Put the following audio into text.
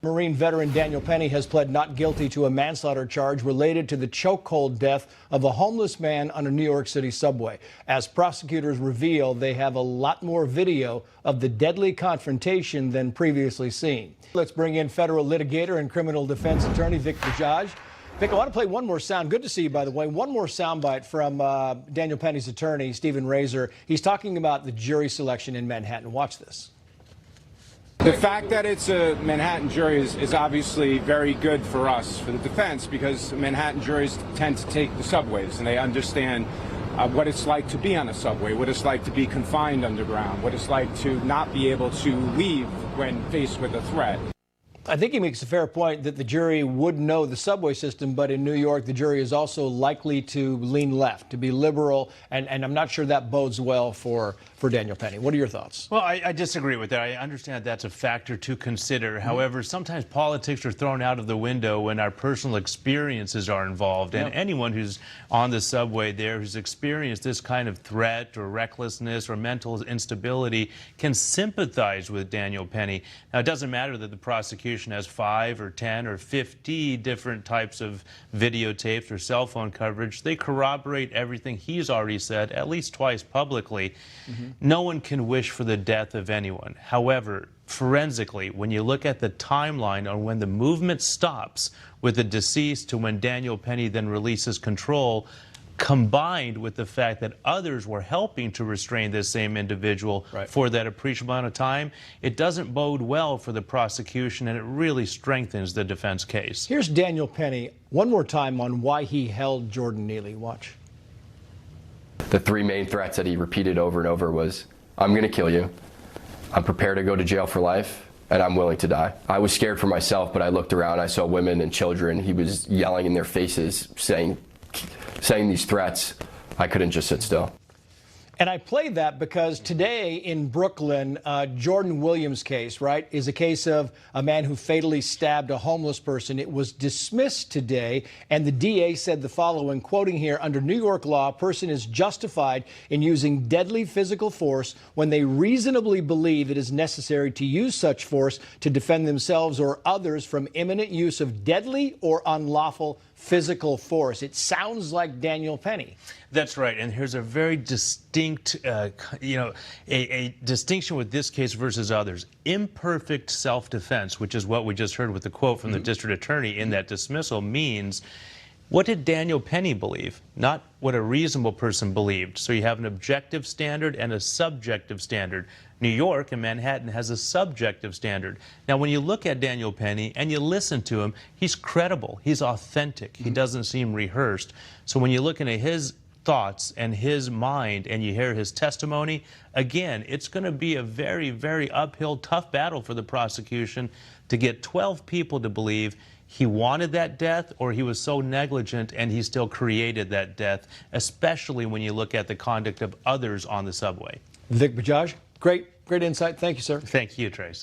Marine veteran Daniel Penny has pled not guilty to a manslaughter charge related to the chokehold death of a homeless man on a New York City subway. As prosecutors reveal, they have a lot more video of the deadly confrontation than previously seen. Let's bring in federal litigator and criminal defense attorney Vikas Bajaj. Vic, I want to play one more sound. Good to see you, by the way. One more soundbite from Daniel Penny's attorney, Stephen Razor. He's talking about the jury selection in Manhattan. Watch this. The fact that it's a Manhattan jury is obviously very good for us, for the defense, because Manhattan juries tend to take the subways and they understand what it's like to be on a subway, what it's like to be confined underground, what it's like to not be able to leave when faced with a threat. I think he makes a fair point that the jury would know the subway system, but in New York, the jury is also likely to lean left, to be liberal, and I'm not sure that bodes well for Daniel Penny. What are your thoughts? Well, I disagree with that. I understand that's a factor to consider. However, sometimes politics are thrown out of the window when our personal experiences are involved, and anyone who's on the subway there who's experienced this kind of threat or recklessness or mental instability can sympathize with Daniel Penny. Now, it doesn't matter that the prosecution has 5 or 10 or 50 different types of videotapes or cell phone coverage. They corroborate everything he's already said, at least twice publicly. No one can wish for the death of anyone. However, forensically, when you look at the timeline on when the movement stops with the deceased to when Daniel Penny then releases control, combined with the fact that others were helping to restrain this same individual for that appreciable amount of time, it doesn't bode well for the prosecution, and it really strengthens the defense case. Here's Daniel Penny one more time on why he held Jordan Neely. Watch. The 3 main threats that he repeated over and over was, I'm going to kill you, I'm prepared to go to jail for life, and I'm willing to die. I was scared for myself, but I looked around, I saw women and children. He was yelling in their faces, saying these threats. I couldn't just sit still. And I played that because today in Brooklyn, Jordan Williams' case, is a case of a man who fatally stabbed a homeless person. It was dismissed today, and the DA said the following, quoting here, under New York law, a person is justified in using deadly physical force when they reasonably believe it is necessary to use such force to defend themselves or others from imminent use of deadly or unlawful physical force. It sounds like Daniel Penny. That's right, and here's a very distinct, a distinction with this case versus others. Imperfect self-defense, which is what we just heard with the quote from the district attorney in that dismissal, means what did Daniel Penny believe? Not what a reasonable person believed. So you have an objective standard and a subjective standard. New York and Manhattan has a subjective standard. Now, when you look at Daniel Penny and you listen to him, he's credible. He's authentic. He doesn't seem rehearsed. So when you look into his thoughts and his mind and you hear his testimony, again, it's going to be a very, very uphill, tough battle for the prosecution to get 12 people to believe he wanted that death or he was so negligent and he still created that death, especially when you look at the conduct of others on the subway. Vikas Bajaj, great insight. Thank you, sir. Thank you, Trace.